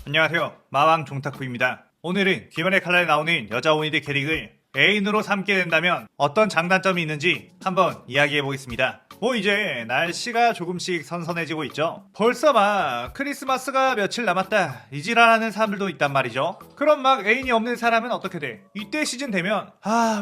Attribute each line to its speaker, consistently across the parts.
Speaker 1: 안녕하세요, 마왕 종타쿠입니다. 오늘은 귀멸의 칼날에 나오는 여자 오니드 캐릭을 애인으로 삼게 된다면 어떤 장단점이 있는지 한번 이야기해보겠습니다. 이제 날씨가 조금씩 선선해지고 있죠. 벌써 막 크리스마스가 며칠 남았다 이지랄하는 사람들도 있단 말이죠. 그럼 막 애인이 없는 사람은 어떻게 돼? 이때 시즌 되면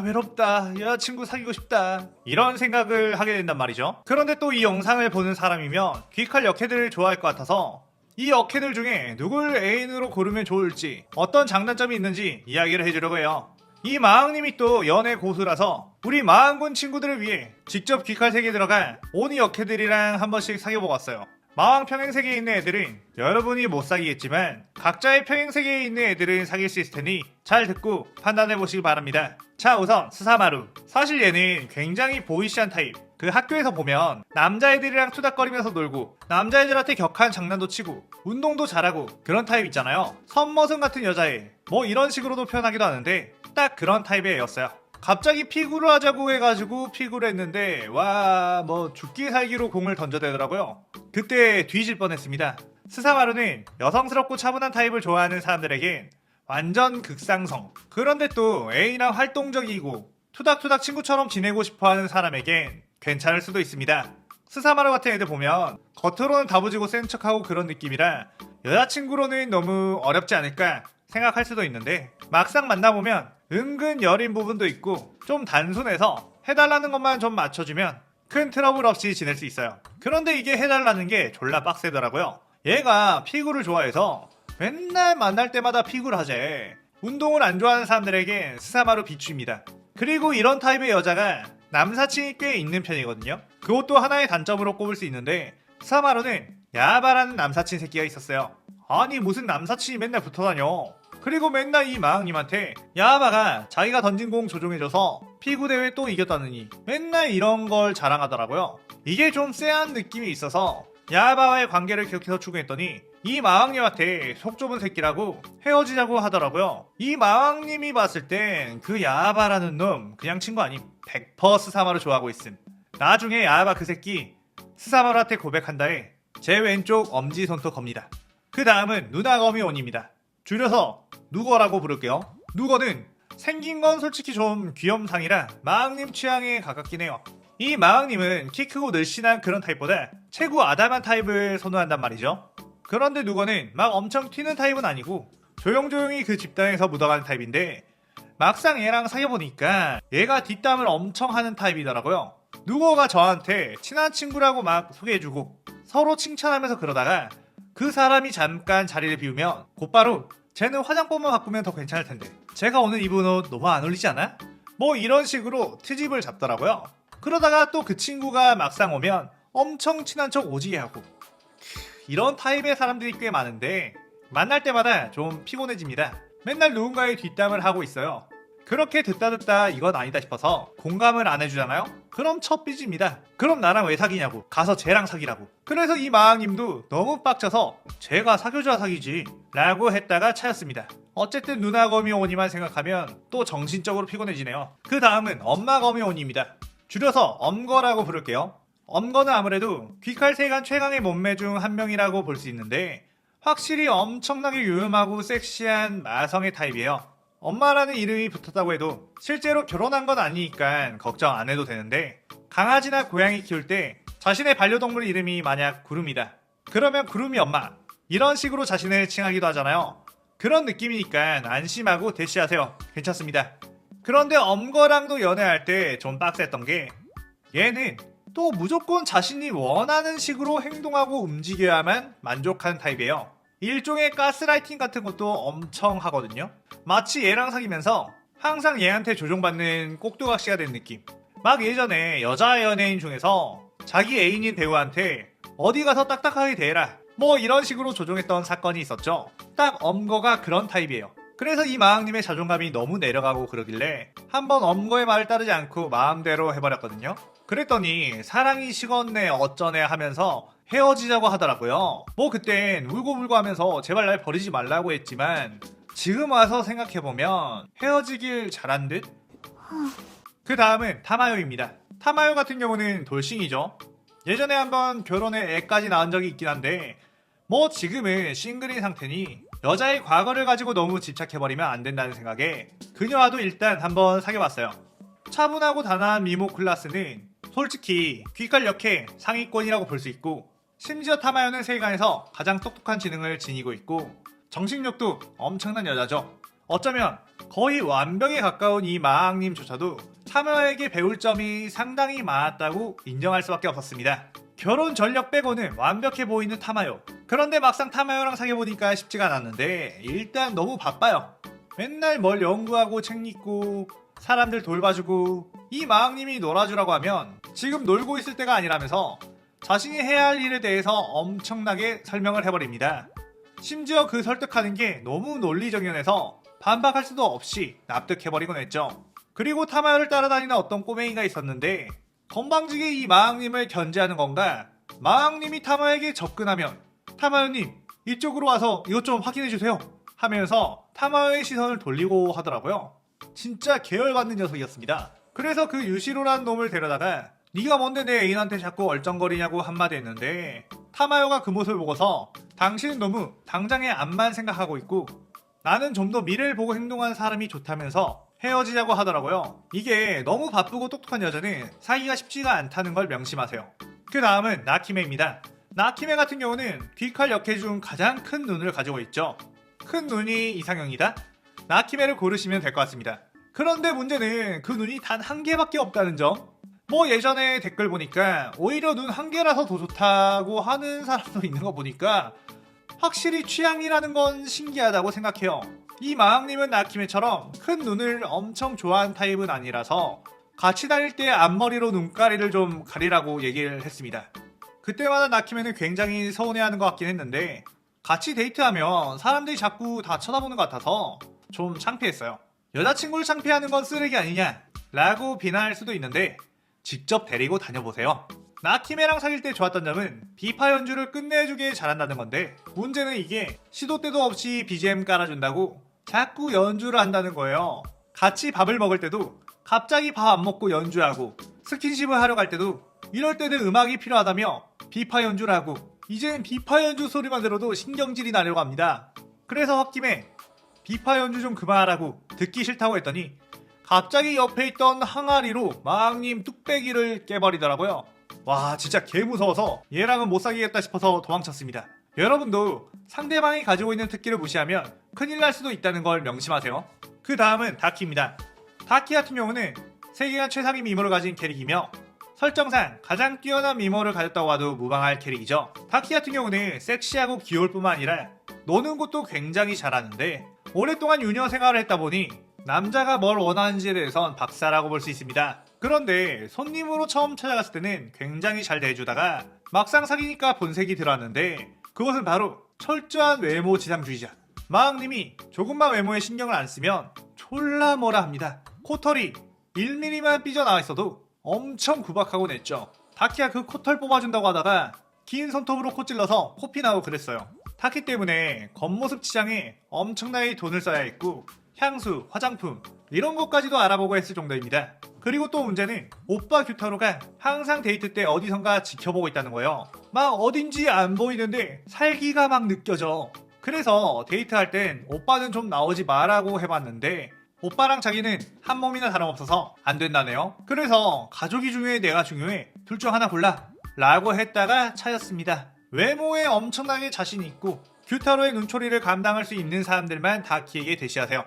Speaker 1: 외롭다, 여자친구 사귀고 싶다 이런 생각을 하게 된단 말이죠. 그런데 또 이 영상을 보는 사람이면 귀칼 역캐들을 좋아할 것 같아서 이 역캐들 중에 누굴 애인으로 고르면 좋을지, 어떤 장단점이 있는지 이야기를 해주려고 해요. 이 마왕님이 또 연애 고수라서 우리 마왕군 친구들을 위해 직접 귀칼 세계에 들어가 오니 역캐들이랑 한 번씩 사귀어보고 왔어요. 마왕 평행세계에 있는 애들은 여러분이 못 사귀겠지만 각자의 평행세계에 있는 애들은 사귈 수 있을 테니 잘 듣고 판단해보시기 바랍니다. 자, 우선 스사마루. 사실 얘는 굉장히 보이시한 타입. 그 학교에서 보면 남자애들이랑 투닥거리면서 놀고 남자애들한테 격한 장난도 치고 운동도 잘하고 그런 타입 있잖아요. 선머슴 같은 여자애, 이런 식으로도 표현하기도 하는데 딱 그런 타입의 애였어요. 갑자기 피구를 하자고 해가지고 피구를 했는데 죽기 살기로 공을 던져대더라고요. 그때 뒤질 뻔했습니다. 스사마루는 여성스럽고 차분한 타입을 좋아하는 사람들에겐 완전 극상성. 그런데 또 애인이랑 활동적이고 투닥투닥 친구처럼 지내고 싶어하는 사람에겐 괜찮을 수도 있습니다. 스사마루 같은 애들 보면 겉으로는 다부지고 센 척하고 그런 느낌이라 여자친구로는 너무 어렵지 않을까 생각할 수도 있는데 막상 만나보면 은근 여린 부분도 있고 좀 단순해서 해달라는 것만 좀 맞춰주면 큰 트러블 없이 지낼 수 있어요. 그런데 이게 해달라는 게 졸라 빡세더라고요. 얘가 피구를 좋아해서 맨날 만날 때마다 피구를 하재. 운동을 안 좋아하는 사람들에겐 스사마루 비추입니다. 그리고 이런 타입의 여자가 남사친이 꽤 있는 편이거든요. 그것도 하나의 단점으로 꼽을 수 있는데 스사마루는 야바라는 남사친 새끼가 있었어요. 아니 무슨 남사친이 맨날 붙어다녀. 그리고 맨날 이 마왕님한테 야바가 자기가 던진 공 조종해줘서 피구대회 또 이겼다느니 맨날 이런 걸 자랑하더라고요. 이게 좀 쎄한 느낌이 있어서 야바와의 관계를 계속해서 추구했더니 이 마왕님한테 속 좁은 새끼라고 헤어지자고 하더라고요. 이 마왕님이 봤을 땐 그 야바라는 놈 그냥 친구 아님. 100% 스사마루 좋아하고 있음. 나중에 야바 그 새끼 스사마루한테 고백한다에 제 왼쪽 엄지손톱 겁니다. 그 다음은 누나거미온입니다. 줄여서 누거라고 부를게요. 누거는 생긴 건 솔직히 좀 귀염상이라 마왕님 취향에 가깝긴 해요. 이 마왕님은 키 크고 늘씬한 그런 타입보다 체구 아담한 타입을 선호한단 말이죠. 그런데 누거는 막 엄청 튀는 타입은 아니고 조용조용히 그 집단에서 묻어가는 타입인데 막상 얘랑 사귀어보니까 얘가 뒷담을 엄청 하는 타입이더라고요. 누거가 저한테 친한 친구라고 막 소개해주고 서로 칭찬하면서 그러다가 그 사람이 잠깐 자리를 비우면 곧바로 쟤는 화장법만 바꾸면 더 괜찮을 텐데 제가 오늘 입은 옷 너무 안 어울리지 않아? 이런 식으로 트집을 잡더라고요. 그러다가 또 그 친구가 막상 오면 엄청 친한 척 오지게 하고 이런 타입의 사람들이 꽤 많은데 만날 때마다 좀 피곤해집니다. 맨날 누군가의 뒷담을 하고 있어요. 그렇게 듣다 이건 아니다 싶어서 공감을 안 해주잖아요? 그럼 첫 삐집니다. 그럼 나랑 왜 사귀냐고. 가서 쟤랑 사귀라고. 그래서 이 마왕님도 너무 빡쳐서 제가 사귀어줘야 사귀지 라고 했다가 차였습니다. 어쨌든 누나 거미오니만 생각하면 또 정신적으로 피곤해지네요. 그 다음은 엄마 거미오니입니다. 줄여서 엄거라고 부를게요. 엄거는 아무래도 귀칼 세간 최강의 몸매 중 한 명이라고 볼 수 있는데 확실히 엄청나게 유용하고 섹시한 마성의 타입이에요. 엄마라는 이름이 붙었다고 해도 실제로 결혼한 건 아니니까 걱정 안 해도 되는데 강아지나 고양이 키울 때 자신의 반려동물 이름이 만약 구름이다. 그러면 구름이 엄마 이런 식으로 자신을 칭하기도 하잖아요. 그런 느낌이니까 안심하고 대시하세요. 괜찮습니다. 그런데 엄거랑도 연애할 때 좀 빡셌던 게 얘는 또 무조건 자신이 원하는 식으로 행동하고 움직여야만 만족하는 타입이에요. 일종의 가스라이팅 같은 것도 엄청 하거든요. 마치 얘랑 사귀면서 항상 얘한테 조종받는 꼭두각시가 된 느낌. 막 예전에 여자 연예인 중에서 자기 애인인 배우한테 어디 가서 딱딱하게 대해라 이런 식으로 조종했던 사건이 있었죠. 딱 엄거가 그런 타입이에요. 그래서 이 마왕님의 자존감이 너무 내려가고 그러길래 한번 엄거의 말을 따르지 않고 마음대로 해버렸거든요. 그랬더니 사랑이 식었네 어쩌네 하면서 헤어지자고 하더라고요. 그땐 울고불고 하면서 제발 날 버리지 말라고 했지만 지금 와서 생각해보면 헤어지길 잘한 듯? 그 다음은 타마요입니다. 타마요 같은 경우는 돌싱이죠. 예전에 한번 결혼에 애까지 낳은 적이 있긴 한데 지금은 싱글인 상태니 여자의 과거를 가지고 너무 집착해버리면 안 된다는 생각에 그녀와도 일단 한번 사귀어봤어요. 차분하고 단아한 미모 클라스는 솔직히 귀깔 역해 상위권이라고 볼 수 있고, 심지어 타마요는 세계관에서 가장 똑똑한 지능을 지니고 있고 정신력도 엄청난 여자죠. 어쩌면 거의 완벽에 가까운 이 마왕님조차도 타마요에게 배울 점이 상당히 많았다고 인정할 수밖에 없었습니다. 결혼 전력 빼고는 완벽해 보이는 타마요. 그런데 막상 타마요랑 사귀어보니까 쉽지가 않았는데, 일단 너무 바빠요. 맨날 뭘 연구하고 책 읽고 사람들 돌봐주고, 이 마왕님이 놀아주라고 하면 지금 놀고 있을 때가 아니라면서 자신이 해야 할 일에 대해서 엄청나게 설명을 해버립니다. 심지어 그 설득하는 게 너무 논리정연해서 반박할 수도 없이 납득해버리곤 했죠. 그리고 타마요를 따라다니는 어떤 꼬맹이가 있었는데, 건방지게 이 마왕님을 견제하는 건가, 마왕님이 타마요에게 접근하면 타마요님 이쪽으로 와서 이것 좀 확인해주세요 하면서 타마요의 시선을 돌리고 하더라고요. 진짜 계열받는 녀석이었습니다. 그래서 그 유시로라는 놈을 데려다가 네가 뭔데 내 애인한테 자꾸 얼쩡거리냐고 한마디 했는데, 타마요가 그 모습을 보고서 당신은 너무 당장의 앞만 생각하고 있고 나는 좀 더 미래를 보고 행동하는 사람이 좋다면서 헤어지자고 하더라고요. 이게 너무 바쁘고 똑똑한 여자는 사귀기가 쉽지가 않다는 걸 명심하세요. 그 다음은 나키메입니다. 나키메 같은 경우는 귀칼 역해 중 가장 큰 눈을 가지고 있죠. 큰 눈이 이상형이다? 나키메를 고르시면 될 것 같습니다. 그런데 문제는 그 눈이 단 한 개밖에 없다는 점. 뭐 예전에 댓글 보니까 오히려 눈 한 개라서 더 좋다고 하는 사람도 있는 거 보니까 확실히 취향이라는 건 신기하다고 생각해요. 이 마왕님은 나키메처럼 큰 눈을 엄청 좋아하는 타입은 아니라서 같이 다닐 때 앞머리로 눈가리를 좀 가리라고 얘기를 했습니다. 그때마다 나키메는 굉장히 서운해하는 것 같긴 했는데, 같이 데이트하면 사람들이 자꾸 다 쳐다보는 것 같아서 좀 창피했어요. 여자친구를 창피하는 건 쓰레기 아니냐 라고 비난할 수도 있는데, 직접 데리고 다녀보세요. 나키메랑 사귈 때 좋았던 점은 비파 연주를 끝내주게 잘한다는 건데, 문제는 이게 시도 때도 없이 BGM 깔아준다고 자꾸 연주를 한다는 거예요. 같이 밥을 먹을 때도 갑자기 밥 안 먹고 연주하고, 스킨십을 하러 갈 때도 이럴 때는 음악이 필요하다며 비파 연주를 하고, 이젠 비파 연주 소리만 들어도 신경질이 나려고 합니다. 그래서 홧김에 비파 연주 좀 그만하라고 듣기 싫다고 했더니 갑자기 옆에 있던 항아리로 마왕님 뚝배기를 깨버리더라고요. 와, 진짜 개 무서워서 얘랑은 못 사귀겠다 싶어서 도망쳤습니다. 여러분도 상대방이 가지고 있는 특기를 무시하면 큰일 날 수도 있다는 걸 명심하세요. 그 다음은 다키입니다. 다키 같은 경우는 세계관 최상위 미모를 가진 캐릭이며 설정상 가장 뛰어난 미모를 가졌다고 해도 무방할 캐릭이죠. 다키 같은 경우는 섹시하고 귀여울 뿐만 아니라 노는 것도 굉장히 잘하는데, 오랫동안 유녀 생활을 했다 보니 남자가 뭘 원하는지에 대해선 박사라고 볼 수 있습니다. 그런데 손님으로 처음 찾아갔을 때는 굉장히 잘 대해주다가 막상 사귀니까 본색이 들어왔는데, 그것은 바로 철저한 외모 지상주의자. 마왕님이 조금만 외모에 신경을 안 쓰면 졸라 뭐라 합니다. 코털이 1mm만 삐져나와 있어도 엄청 구박하고 냈죠. 다키가 그 코털 뽑아준다고 하다가 긴 손톱으로 코 찔러서 코피 나고 그랬어요. 다키 때문에 겉모습 치장에 엄청나게 돈을 써야 했고, 향수, 화장품 이런 것까지도 알아보고 했을 정도입니다. 그리고 또 문제는 오빠 규타로가 항상 데이트 때 어디선가 지켜보고 있다는 거예요. 막 어딘지 안 보이는데 살기가 막 느껴져. 그래서 데이트할 땐 오빠는 좀 나오지 마라고 해봤는데, 오빠랑 자기는 한 몸이나 다름없어서 안 된다네요. 그래서 가족이 중요해 내가 중요해 둘 중 하나 골라 라고 했다가 차였습니다. 외모에 엄청나게 자신이 있고 규타로의 눈초리를 감당할 수 있는 사람들만 다키에게 대시하세요.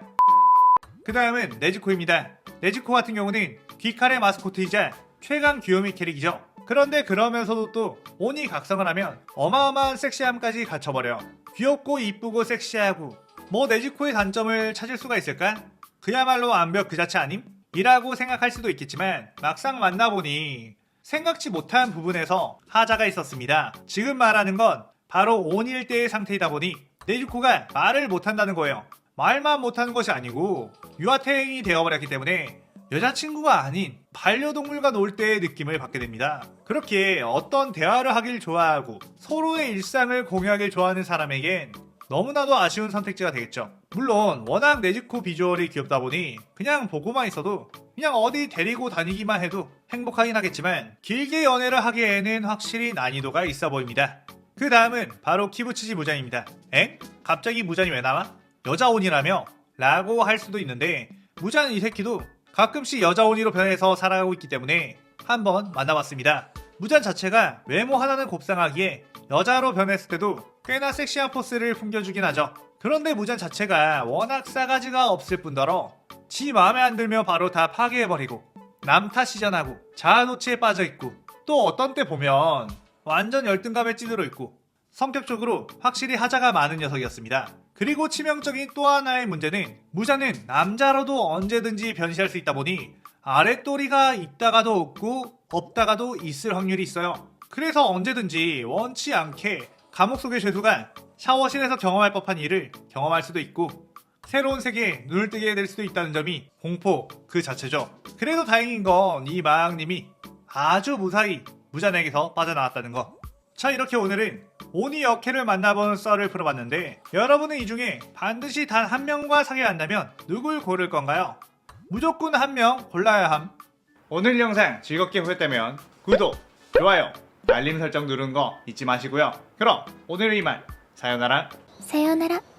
Speaker 1: 그 다음은 네즈코입니다. 네즈코 같은 경우는 귀칼의 마스코트이자 최강 귀요미 캐릭이죠. 그런데 그러면서도 또 오니 각성을 하면 어마어마한 섹시함까지 갖춰버려요. 귀엽고 이쁘고 섹시하고, 뭐 네즈코의 단점을 찾을 수가 있을까? 그야말로 완벽 그 자체 아님? 이라고 생각할 수도 있겠지만, 막상 만나보니 생각지 못한 부분에서 하자가 있었습니다. 지금 말하는 건 바로 온일 때의 상태이다 보니 네즈코가 말을 못한다는 거예요. 말만 못하는 것이 아니고 유아태행이 되어버렸기 때문에 여자친구가 아닌 반려동물과 놀 때의 느낌을 받게 됩니다. 그렇게 어떤 대화를 하길 좋아하고 서로의 일상을 공유하길 좋아하는 사람에겐 너무나도 아쉬운 선택지가 되겠죠. 물론 워낙 네즈코 비주얼이 귀엽다 보니 그냥 보고만 있어도, 그냥 어디 데리고 다니기만 해도 행복하긴 하겠지만, 길게 연애를 하기에는 확실히 난이도가 있어 보입니다. 그 다음은 바로 키부츠지 무잔입니다. 엥? 갑자기 무잔이 왜 나와? 여자온이라며? 라고 할 수도 있는데 무잔 이 새끼도 가끔씩 여자온이로 변해서 살아가고 있기 때문에 한번 만나봤습니다. 무잔 자체가 외모 하나는 곱상하기에 여자로 변했을 때도 꽤나 섹시한 포스를 풍겨주긴 하죠. 그런데 무잔 자체가 워낙 싸가지가 없을 뿐더러 지 마음에 안 들면 바로 다 파괴해버리고 남 탓이전하고 자아도취에 빠져있고 또 어떤 때 보면 완전 열등감에 찌들어 있고 성격적으로 확실히 하자가 많은 녀석이었습니다. 그리고 치명적인 또 하나의 문제는 무잔은 남자로도 언제든지 변시할 수 있다 보니 아랫도리가 있다가도 없고 없다가도 있을 확률이 있어요. 그래서 언제든지 원치 않게 감옥 속의 죄수가 샤워실에서 경험할 법한 일을 경험할 수도 있고 새로운 세계에 눈을 뜨게 될 수도 있다는 점이 공포 그 자체죠. 그래도 다행인 건 이 마왕님이 아주 무사히 무잔에게서 빠져나왔다는 거. 자, 이렇게 오늘은 오니 역캐를 만나본 썰을 풀어봤는데 여러분은 이 중에 반드시 단 한 명과 사귀어야 한다면 누굴 고를 건가요? 무조건 한 명 골라야 함. 오늘 영상 즐겁게 보셨다면 구독, 좋아요, 알림 설정 누르는 거 잊지 마시고요. 그럼 오늘은 이만 사요나라.
Speaker 2: さようなら。